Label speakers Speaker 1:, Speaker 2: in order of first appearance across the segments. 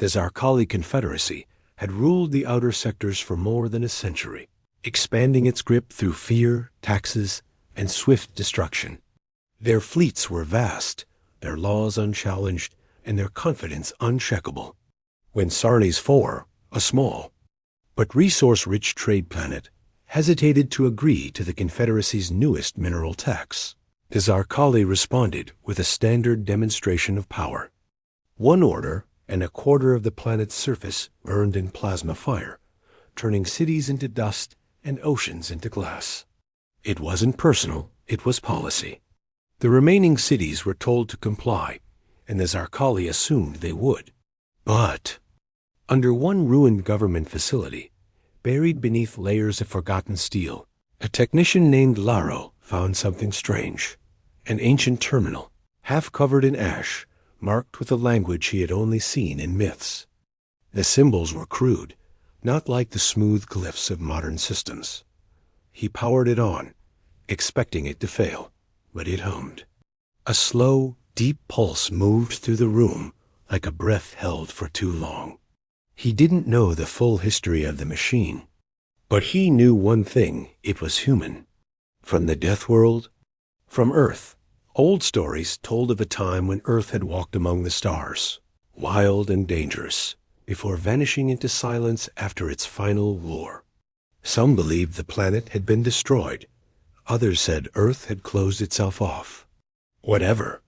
Speaker 1: The Zarkali Confederacy had ruled the outer sectors for more than a century, expanding its grip through fear, taxes, and swift destruction. Their fleets were vast, their laws unchallenged, and their confidence uncheckable. When Sarni's 4, a small but resource-rich trade planet, hesitated to agree to the Confederacy's newest mineral tax, the Zarkali responded with a standard demonstration of power. One order, and a quarter of the planet's surface burned in plasma fire, turning cities into dust and oceans into glass. It wasn't personal, it was policy. The remaining cities were told to comply, and the Zarkali assumed they would. But under one ruined government facility, buried beneath layers of forgotten steel, a technician named Laro found something strange. An ancient terminal, half covered in ash, marked with a language he had only seen in myths. The symbols were crude, not like the smooth glyphs of modern systems. He powered it on, expecting it to fail, but it hummed. A slow, deep pulse moved through the room like a breath held for too long. He didn't know the full history of the machine, but he knew one thing: it was human. From the Deathworld, from Earth, old stories told of a time when Earth had walked among the stars, wild and dangerous, before vanishing into silence after its final war. Some believed the planet had been destroyed. Others said Earth had closed itself off. Whatever.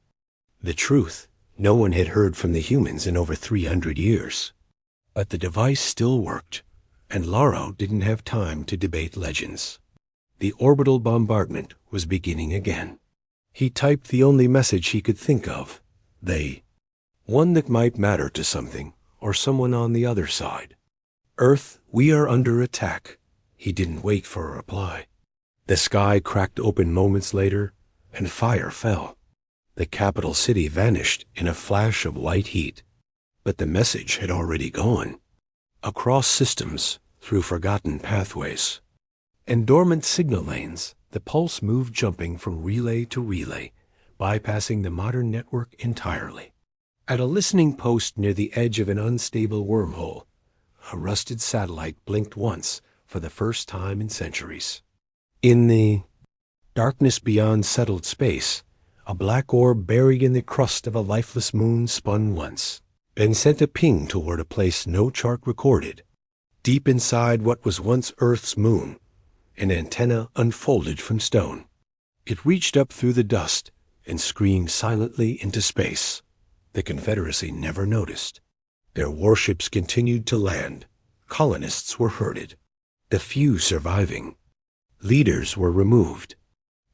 Speaker 1: The truth, no one had heard from the humans in over 300 years. But the device still worked, and Laro didn't have time to debate legends. The orbital bombardment was beginning again. He typed the only message he could think of: they. One that might matter to something, or someone on the other side. Earth, we are under attack. He didn't wait for a reply. The sky cracked open moments later, and fire fell. The capital city vanished in a flash of white heat. But the message had already gone. Across systems, through forgotten pathways, and dormant signal lanes, the pulse moved, jumping from relay to relay, bypassing the modern network entirely. At a listening post near the edge of an unstable wormhole, a rusted satellite blinked once for the first time in centuries. In the darkness beyond settled space, a black orb buried in the crust of a lifeless moon spun once, then sent a ping toward a place no chart recorded. Deep inside what was once Earth's moon, an antenna unfolded from stone. It reached up through the dust and screamed silently into space. The Confederacy never noticed. Their warships continued to land. Colonists were herded, the few surviving. Leaders were removed.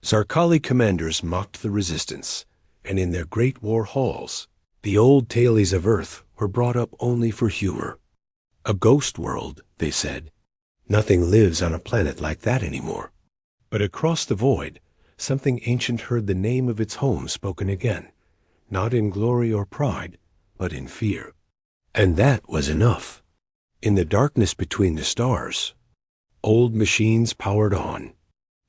Speaker 1: Zarkali commanders mocked the resistance, and in their great war halls, the old tailies of Earth were brought up only for humor. A ghost world, they said. Nothing lives on a planet like that anymore. But across the void, something ancient heard the name of its home spoken again, not in glory or pride, but in fear. And that was enough. In the darkness between the stars, old machines powered on.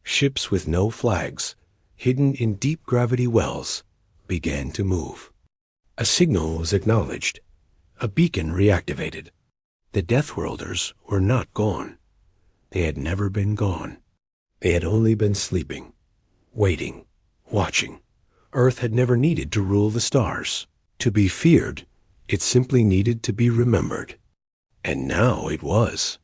Speaker 1: Ships with no flags, hidden in deep gravity wells, began to move. A signal was acknowledged. A beacon reactivated. The Deathworlders were not gone. They had never been gone. They had only been sleeping, waiting, watching. Earth had never needed to rule the stars. To be feared, it simply needed to be remembered. And now it was.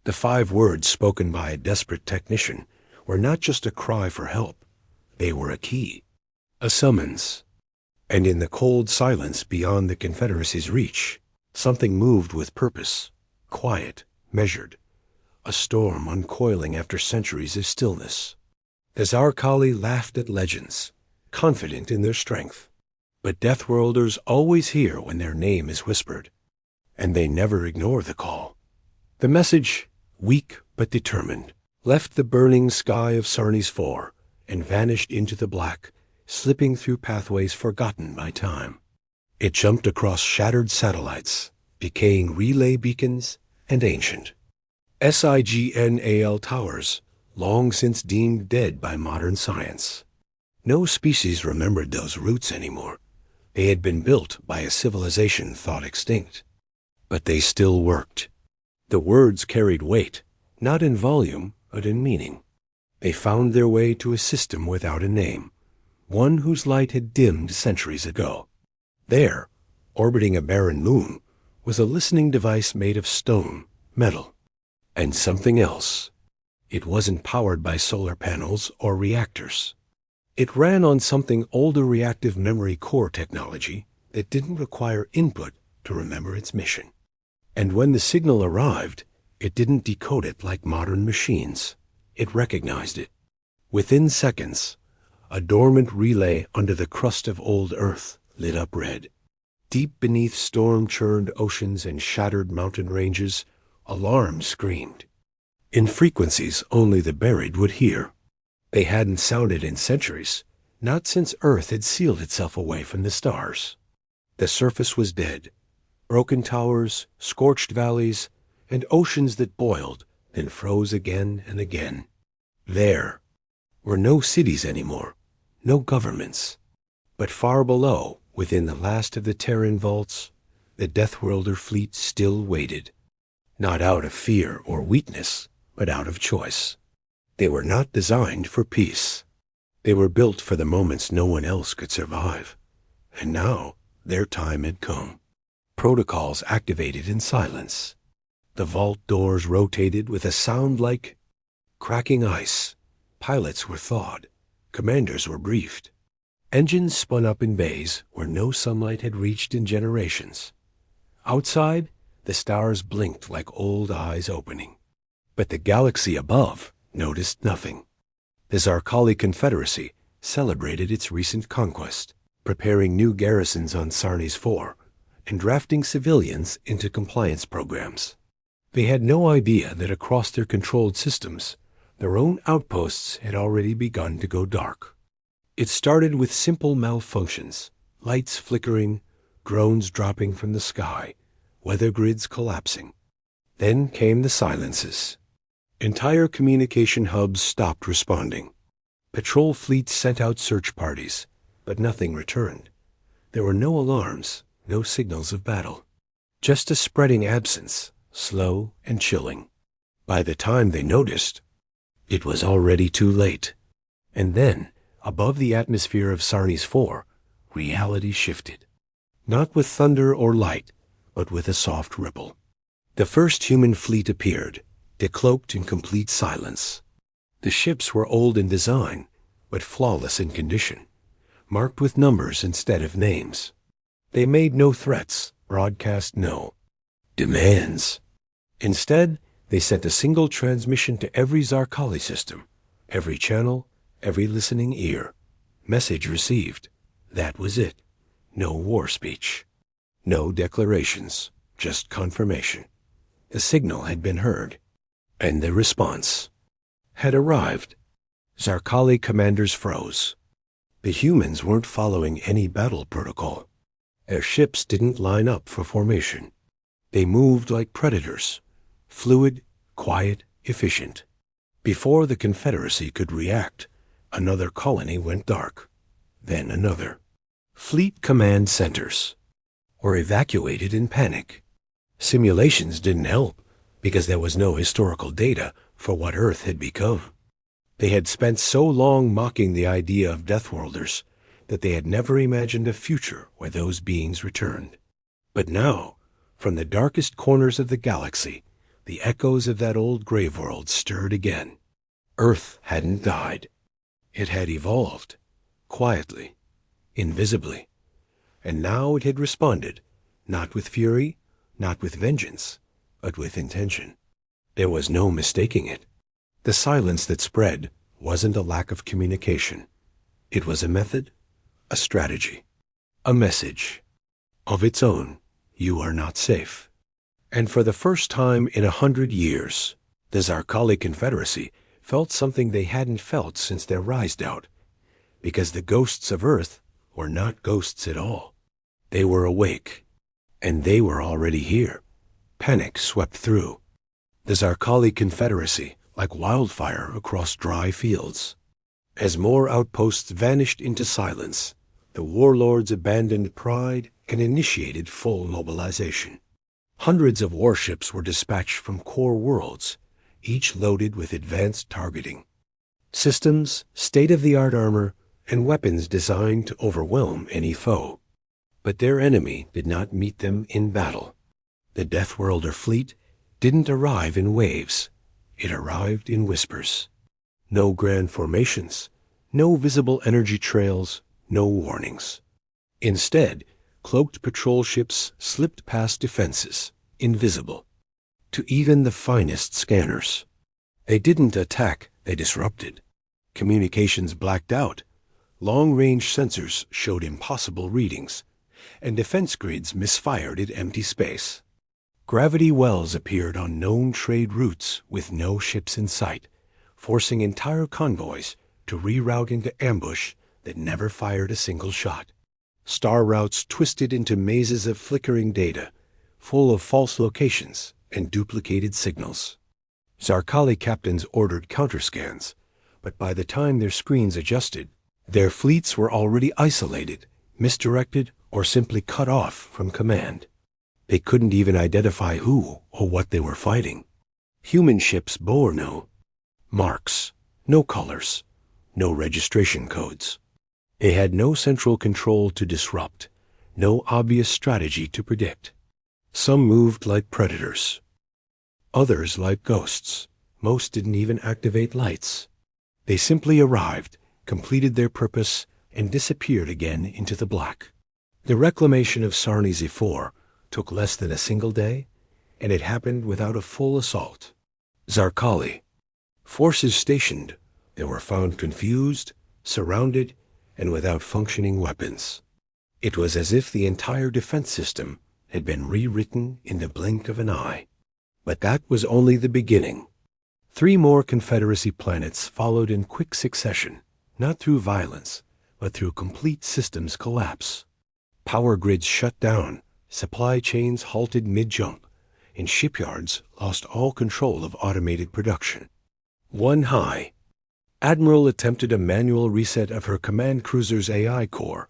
Speaker 1: The 5 words spoken by a desperate technician were not just a cry for help. They were a key, a summons. And in the cold silence beyond the Confederacy's reach, something moved with purpose, quiet, measured, a storm uncoiling after centuries of stillness. The Zarkali laughed at legends, confident in their strength. But Deathworlders always hear when their name is whispered, and they never ignore the call. The message, weak but determined, left the burning sky of Sarni's 4 and vanished into the black, slipping through pathways forgotten by time. It jumped across shattered satellites, decaying relay beacons, and ancient SIGNAL towers, long since deemed dead by modern science. No species remembered those routes anymore. They had been built by a civilization thought extinct. But they still worked. The words carried weight, not in volume, but in meaning. They found their way to a system without a name, one whose light had dimmed centuries ago. There, orbiting a barren moon, was a listening device made of stone, metal, and something else. It wasn't powered by solar panels or reactors. It ran on something older reactive memory core technology that didn't require input to remember its mission. And when the signal arrived, it didn't decode it like modern machines. It recognized it. Within seconds, a dormant relay under the crust of old Earth lit up red. Deep beneath storm-churned oceans and shattered mountain ranges, alarms screamed. In frequencies only the buried would hear. They hadn't sounded in centuries, not since Earth had sealed itself away from the stars. The surface was dead. Broken towers, scorched valleys, and oceans that boiled, then froze again and again. There were no cities anymore, no governments. But far below, within the last of the Terran vaults, the Deathworlder fleet still waited. Not out of fear or weakness, but out of choice. They were not designed for peace. They were built for the moments no one else could survive. And now, their time had come. Protocols activated in silence. The vault doors rotated with a sound like cracking ice. Pilots were thawed. Commanders were briefed. Engines spun up in bays where no sunlight had reached in generations. Outside, the stars blinked like old eyes opening. But the galaxy above noticed nothing. The Zarkali Confederacy celebrated its recent conquest, preparing new garrisons on Sarnis IV and drafting civilians into compliance programs. They had no idea that across their controlled systems, their own outposts had already begun to go dark. It started with simple malfunctions, lights flickering, drones dropping from the sky, weather grids collapsing. Then came the silences. Entire communication hubs stopped responding. Patrol fleets sent out search parties, but nothing returned. There were no alarms, no signals of battle. Just a spreading absence, slow and chilling. By the time they noticed, it was already too late. And then, above the atmosphere of Sarnis IV, reality shifted. Not with thunder or light, but with a soft ripple. The first human fleet appeared, decloaked in complete silence. The ships were old in design, but flawless in condition, marked with numbers instead of names. They made no threats, broadcast no demands. Instead, they sent a single transmission to every Zarkali system, every channel, every listening ear. Message received. That was it. No war speech. No declarations, just confirmation. The signal had been heard. And the response had arrived. Zarkali commanders froze. The humans weren't following any battle protocol. Their ships didn't line up for formation. They moved like predators, fluid, quiet, efficient. Before the Confederacy could react, another colony went dark. Then another. Fleet command centers were evacuated in panic. Simulations didn't help, because there was no historical data for what Earth had become. They had spent so long mocking the idea of Deathworlders that they had never imagined a future where those beings returned. But now, from the darkest corners of the galaxy, the echoes of that old grave world stirred again. Earth hadn't died. It had evolved, quietly, invisibly. And now it had responded, not with fury, not with vengeance, but with intention. There was no mistaking it. The silence that spread wasn't a lack of communication. It was a method, a strategy, a message. Of its own, you are not safe. And for the first time in 100 years, the Zarkali Confederacy felt something they hadn't felt since their rise out, because the ghosts of Earth were not ghosts at all. They were awake, and they were already here. Panic swept through. The Zarkali Confederacy, like wildfire across dry fields. As more outposts vanished into silence, the warlords abandoned pride and initiated full mobilization. Hundreds of warships were dispatched from core worlds, each loaded with advanced targeting systems, state-of-the-art armor, and weapons designed to overwhelm any foe. But their enemy did not meet them in battle. The Deathworlder fleet didn't arrive in waves. It arrived in whispers. No grand formations, no visible energy trails, no warnings. Instead, cloaked patrol ships slipped past defenses, invisible, to even the finest scanners. They didn't attack, they disrupted. Communications blacked out. Long-range sensors showed impossible readings, and defense grids misfired in empty space. Gravity wells appeared on known trade routes with no ships in sight, forcing entire convoys to reroute into ambush that never fired a single shot. Star routes twisted into mazes of flickering data, full of false locations and duplicated signals. Zarkali captains ordered counterscans, but by the time their screens adjusted, their fleets were already isolated, misdirected, or simply cut off from command. They couldn't even identify who or what they were fighting. Human ships bore no marks, no colors, no registration codes. They had no central control to disrupt, no obvious strategy to predict. Some moved like predators, others like ghosts. Most didn't even activate lights. They simply arrived, completed their purpose, and disappeared again into the black. The reclamation of Sarni's E4 took less than a single day, and it happened without a full assault. Zarkali. Forces stationed, they were found confused, surrounded, and without functioning weapons. It was as if the entire defense system had been rewritten in the blink of an eye. But that was only the beginning. 3 more Confederacy planets followed in quick succession, not through violence, but through complete systems collapse. Power grids shut down, supply chains halted mid-jump, and shipyards lost all control of automated production. One high. Admiral attempted a manual reset of her command cruiser's AI core,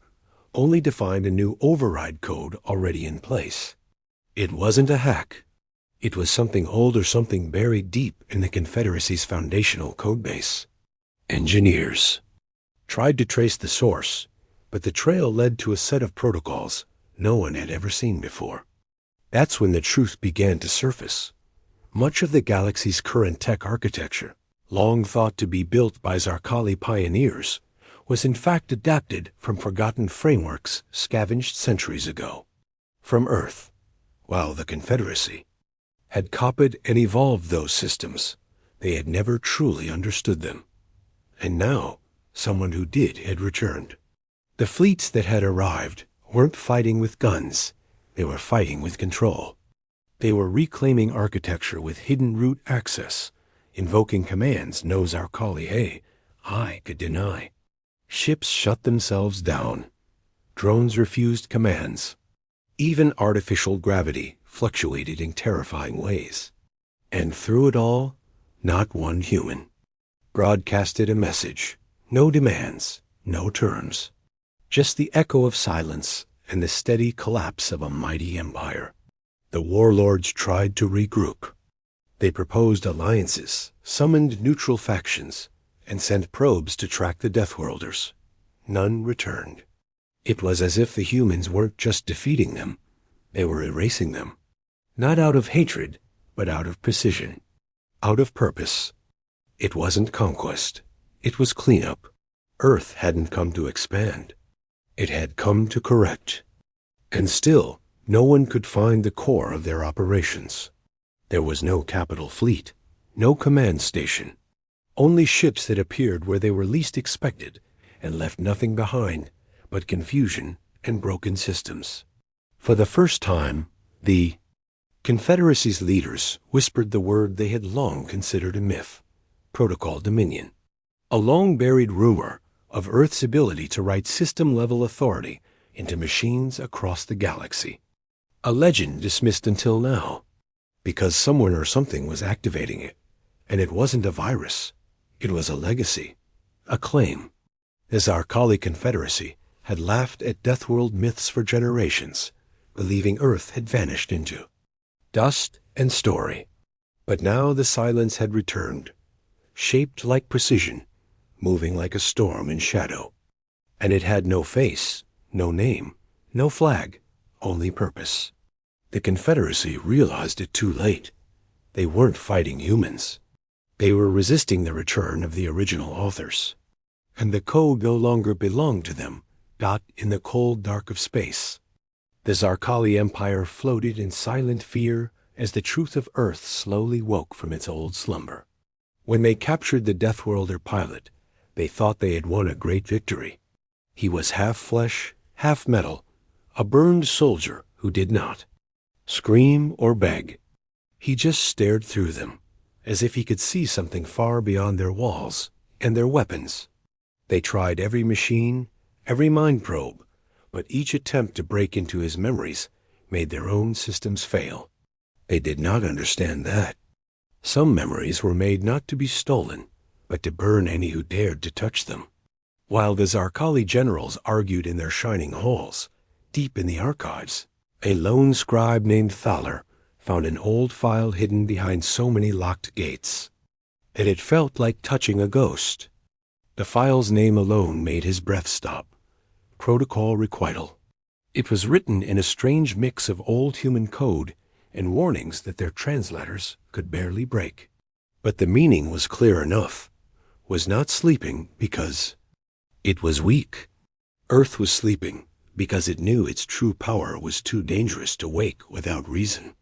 Speaker 1: only to find a new override code already in place. It wasn't a hack. It was something old or something buried deep in the Confederacy's foundational codebase. Engineers tried to trace the source, but the trail led to a set of protocols no one had ever seen before. That's when the truth began to surface. Much of the galaxy's current tech architecture, long thought to be built by Zarkali pioneers, was in fact adapted from forgotten frameworks scavenged centuries ago from Earth, while the Confederacy had copied and evolved those systems. They had never truly understood them. And now, someone who did had returned. The fleets that had arrived weren't fighting with guns. They were fighting with control. They were reclaiming architecture with hidden root access, invoking commands no Zarkali I could deny. Ships shut themselves down. Drones refused commands. Even artificial gravity fluctuated in terrifying ways. And through it all, not one human broadcasted a message. No demands, no terms. Just the echo of silence and the steady collapse of a mighty empire. The warlords tried to regroup. They proposed alliances, summoned neutral factions, and sent probes to track the Deathworlders. None returned. It was as if the humans weren't just defeating them, they were erasing them. Not out of hatred, but out of precision, out of purpose. It wasn't conquest. It was cleanup. Earth hadn't come to expand. It had come to correct. And still, no one could find the core of their operations. There was no capital fleet, no command station, only ships that appeared where they were least expected and left nothing behind but confusion and broken systems. For the first time, the Confederacy's leaders whispered the word they had long considered a myth: Protocol Dominion. A long-buried rumor of Earth's ability to write system-level authority into machines across the galaxy. A legend dismissed until now, because someone or something was activating it, and it wasn't a virus. It was a legacy, a claim. The Zarkali Confederacy had laughed at Deathworld myths for generations, believing Earth had vanished into dust and story. But now the silence had returned, shaped like precision, moving like a storm in shadow. And it had no face, no name, no flag, only purpose. The Confederacy realized it too late. They weren't fighting humans. They were resisting the return of the original authors. And the code no longer belonged to them, got in the cold dark of space. The Zarkali Empire floated in silent fear as the truth of Earth slowly woke from its old slumber. When they captured the Deathworlder pilot, they thought they had won a great victory. He was half flesh, half metal, a burned soldier who did not scream or beg. He just stared through them, as if he could see something far beyond their walls and their weapons. They tried every machine, every mind probe, but each attempt to break into his memories made their own systems fail. They did not understand that. Some memories were made not to be stolen, but to burn any who dared to touch them. While the Zarkali generals argued in their shining halls, deep in the archives, a lone scribe named Thaler found an old file hidden behind so many locked gates that it felt like touching a ghost. The file's name alone made his breath stop. Protocol Requital. It was written in a strange mix of old human code and warnings that their translators could barely break. But the meaning was clear enough. Was not sleeping because it was weak. Earth was sleeping because it knew its true power was too dangerous to wake without reason.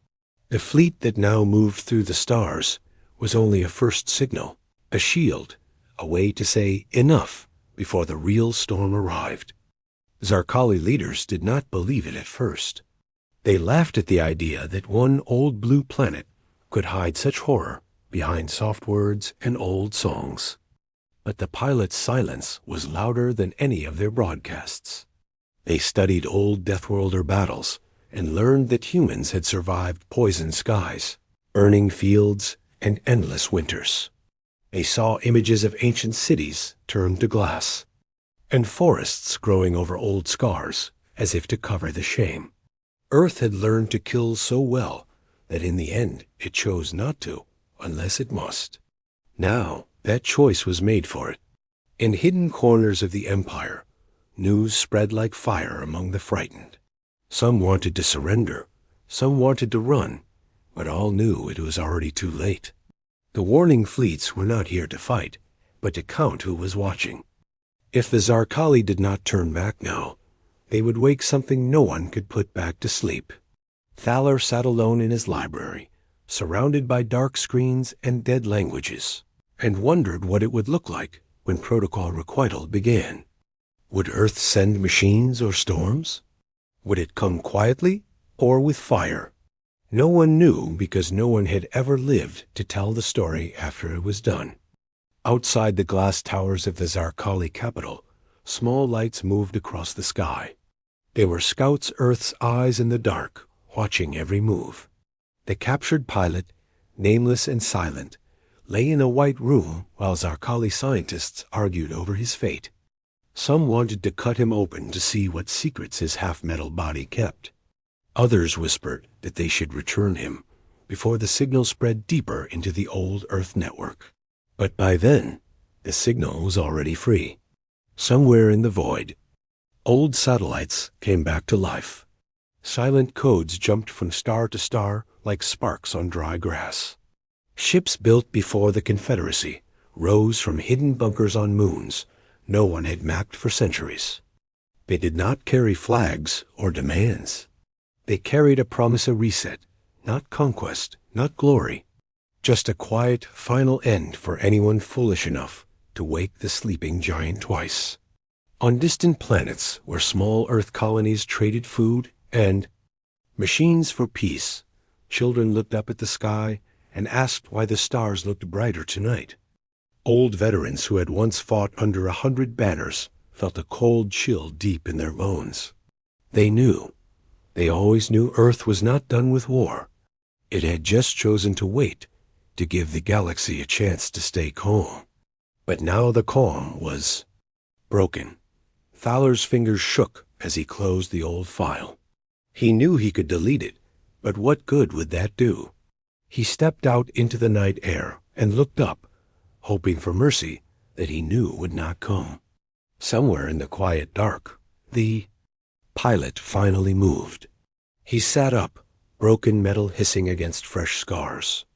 Speaker 1: The fleet that now moved through the stars was only a first signal, a shield, a way to say enough before the real storm arrived. Zarkali leaders did not believe it at first. They laughed at the idea that one old blue planet could hide such horror behind soft words and old songs. But the pilot's silence was louder than any of their broadcasts. They studied old Deathworlder battles and learned that humans had survived poisoned skies, burning fields, and endless winters. They saw images of ancient cities turned to glass, and forests growing over old scars as if to cover the shame. Earth had learned to kill so well that in the end it chose not to, unless it must. Now that choice was made for it. In hidden corners of the empire, news spread like fire among the frightened. Some wanted to surrender, some wanted to run, but all knew it was already too late. The warning fleets were not here to fight, but to count who was watching. If the Zarkali did not turn back now, they would wake something no one could put back to sleep. Thaler sat alone in his library, surrounded by dark screens and dead languages, and wondered what it would look like when Protocol Requital began. Would Earth send machines or storms? Would it come quietly or with fire? No one knew because no one had ever lived to tell the story after it was done. Outside the glass towers of the Zarkali capital, small lights moved across the sky. They were scouts Earth's eyes in the dark, watching every move. The captured pilot, nameless and silent, lay in a white room while Zarkali scientists argued over his fate. Some wanted to cut him open to see what secrets his half-metal body kept. Others whispered that they should return him before the signal spread deeper into the old Earth network. But by then, the signal was already free. Somewhere in the void, old satellites came back to life. Silent codes jumped from star to star like sparks on dry grass. Ships built before the Confederacy rose from hidden bunkers on moons no one had mapped for centuries. They did not carry flags or demands. They carried a promise of reset, not conquest, not glory, just a quiet final end for anyone foolish enough to wake the sleeping giant twice. On distant planets where small Earth colonies traded food and machines for peace, children looked up at the sky and asked why the stars looked brighter tonight. Old veterans who had once fought under 100 banners felt a cold chill deep in their bones. They knew. They always knew Earth was not done with war. It had just chosen to wait, to give the galaxy a chance to stay calm. But now the calm was broken. Thaler's fingers shook as he closed the old file. He knew he could delete it, But what good would that do? He stepped out into the night air and looked up, hoping for mercy that he knew would not come. Somewhere in the quiet dark, the pilot finally moved. He sat up, broken metal hissing against fresh scars.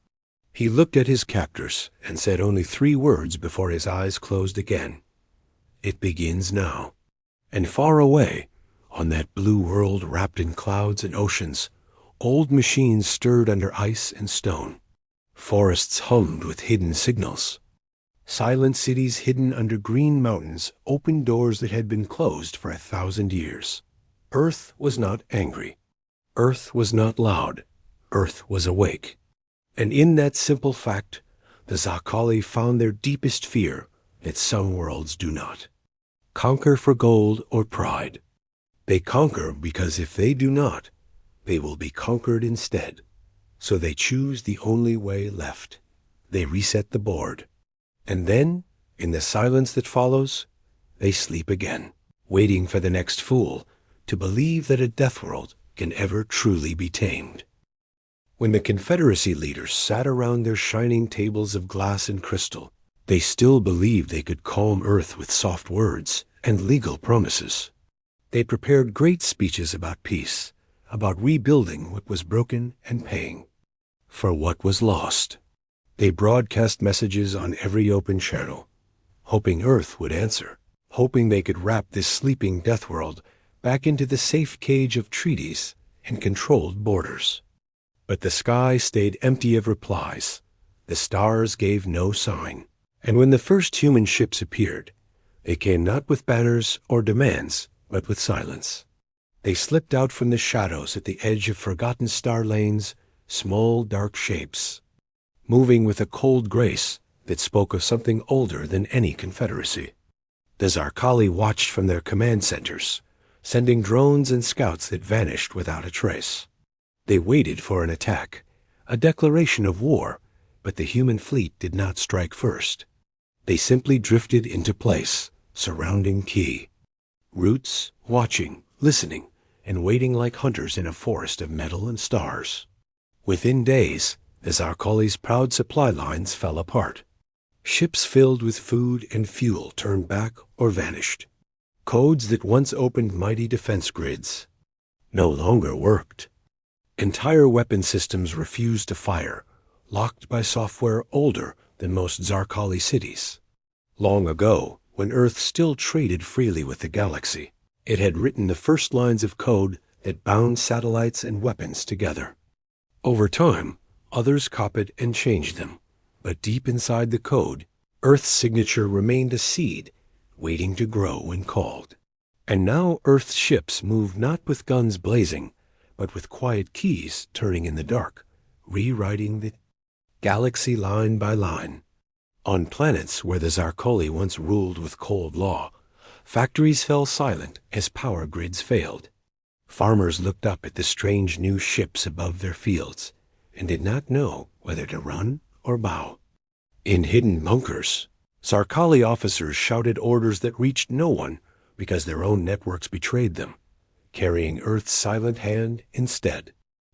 Speaker 1: He looked at his captors and said only 3 words before his eyes closed again. It begins now. And far away, on that blue world wrapped in clouds and oceans, old machines stirred under ice and stone. Forests hummed with hidden signals. Silent cities hidden under green mountains opened doors that had been closed for 1,000 years. Earth was not angry. Earth was not loud. Earth was awake. And in that simple fact, the Zalkali found their deepest fear that some worlds do not. Conquer for gold or pride. They conquer because if they do not, they will be conquered instead. So they choose the only way left. They reset the board. And then, in the silence that follows, they sleep again, waiting for the next fool to believe that a death world can ever truly be tamed. When the Confederacy leaders sat around their shining tables of glass and crystal, they still believed they could calm Earth with soft words and legal promises. They prepared great speeches about peace, about rebuilding what was broken and paying for what was lost. They broadcast messages on every open channel, hoping Earth would answer, hoping they could wrap this sleeping death world back into the safe cage of treaties and controlled borders. But the sky stayed empty of replies. The stars gave no sign. And when the first human ships appeared, they came not with banners or demands, but with silence. They slipped out from the shadows at the edge of forgotten star lanes, small dark shapes, moving with a cold grace that spoke of something older than any confederacy. The Zalkali watched from their command centers, sending drones and scouts that vanished without a trace. They waited for an attack, a declaration of war, but the human fleet did not strike first. They simply drifted into place, surrounding Key. Roots, watching, listening, and waiting like hunters in a forest of metal and stars. Within days, the Zalkali's proud supply lines fell apart. Ships filled with food and fuel turned back or vanished. Codes that once opened mighty defense grids no longer worked. Entire weapon systems refused to fire, locked by software older than most Zalkali cities. Long ago, when Earth still traded freely with the galaxy, it had written the first lines of code that bound satellites and weapons together. Over time, others copied and changed them, but deep inside the code, Earth's signature remained a seed, waiting to grow when called. And now Earth's ships moved not with guns blazing, but with quiet keys turning in the dark, rewriting the galaxy line by line. On planets where the Zalkali once ruled with cold law, factories fell silent as power grids failed. Farmers looked up at the strange new ships above their fields and did not know whether to run or bow. In hidden bunkers, Zalkali officers shouted orders that reached no one because their own networks betrayed them, carrying Earth's silent hand instead.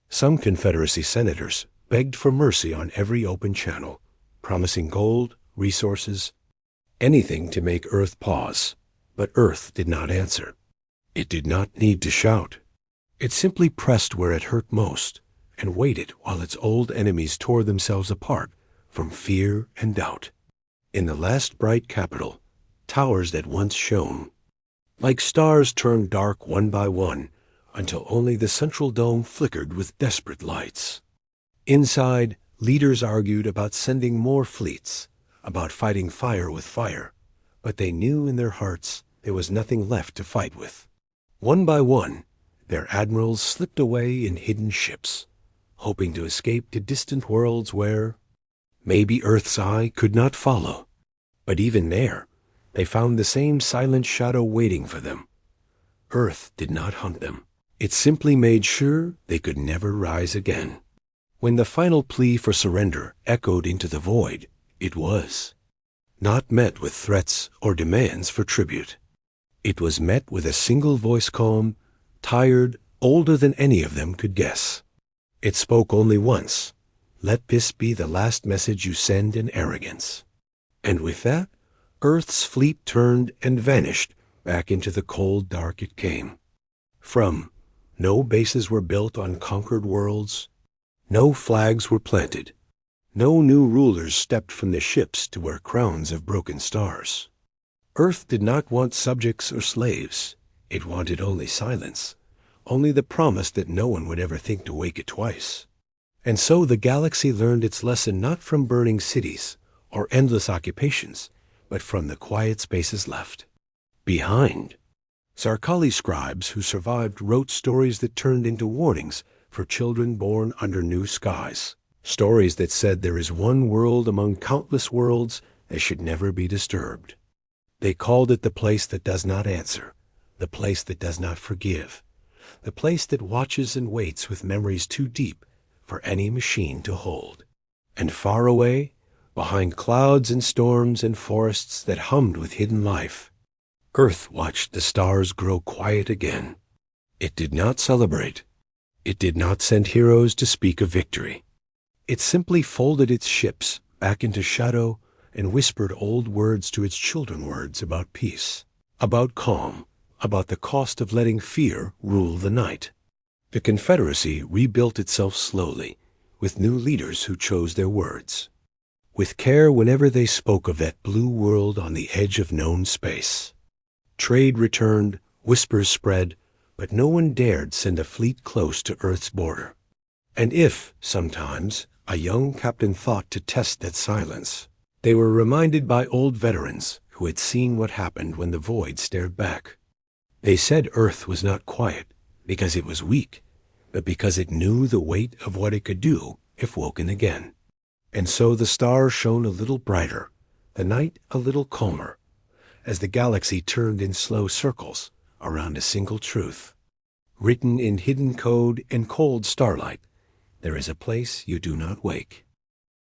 Speaker 1: Some Confederacy senators begged for mercy on every open channel, promising gold, resources, anything to make Earth pause. But Earth did not answer. It did not need to shout. It simply pressed where it hurt most and waited while its old enemies tore themselves apart from fear and doubt. In the last bright capital, towers that once shone, like stars, turned dark one by one until only the central dome flickered with desperate lights. Inside, leaders argued about sending more fleets, about fighting fire with fire, but they knew in their hearts there was nothing left to fight with. One by one, their admirals slipped away in hidden ships, hoping to escape to distant worlds where maybe Earth's eye could not follow. But even there, they found the same silent shadow waiting for them. Earth did not hunt them. It simply made sure they could never rise again. When the final plea for surrender echoed into the void, it was not met with threats or demands for tribute. It was met with a single voice calm, tired, older than any of them could guess. It spoke only once. Let this be the last message you send in arrogance. And with that, Earth's fleet turned and vanished back into the cold dark it came. From no bases were built on conquered worlds, no flags were planted, no new rulers stepped from the ships to wear crowns of broken stars. Earth did not want subjects or slaves. It wanted only silence, only the promise that no one would ever think to wake it twice. And so the galaxy learned its lesson not from burning cities or endless occupations, but from the quiet spaces left behind. Sarkali scribes who survived wrote stories that turned into warnings for children born under new skies. Stories that said there is one world among countless worlds that should never be disturbed. They called it the place that does not answer, the place that does not forgive, the place that watches and waits with memories too deep for any machine to hold. And far away, behind clouds and storms and forests that hummed with hidden life, Earth watched the stars grow quiet again. It did not celebrate. It did not send heroes to speak of victory. It simply folded its ships back into shadow and whispered old words to its children, words about peace, about calm, about the cost of letting fear rule the night. The Confederacy rebuilt itself slowly, with new leaders who chose their words, with care whenever they spoke of that blue world on the edge of known space. Trade returned, whispers spread, but no one dared send a fleet close to Earth's border. And if, sometimes, a young captain thought to test that silence, they were reminded by old veterans who had seen what happened when the void stared back. They said Earth was not quiet because it was weak, but because it knew the weight of what it could do if woken again. And so the stars shone a little brighter, the night a little calmer, as the galaxy turned in slow circles around a single truth. Written in hidden code and cold starlight, there is a place you do not wake.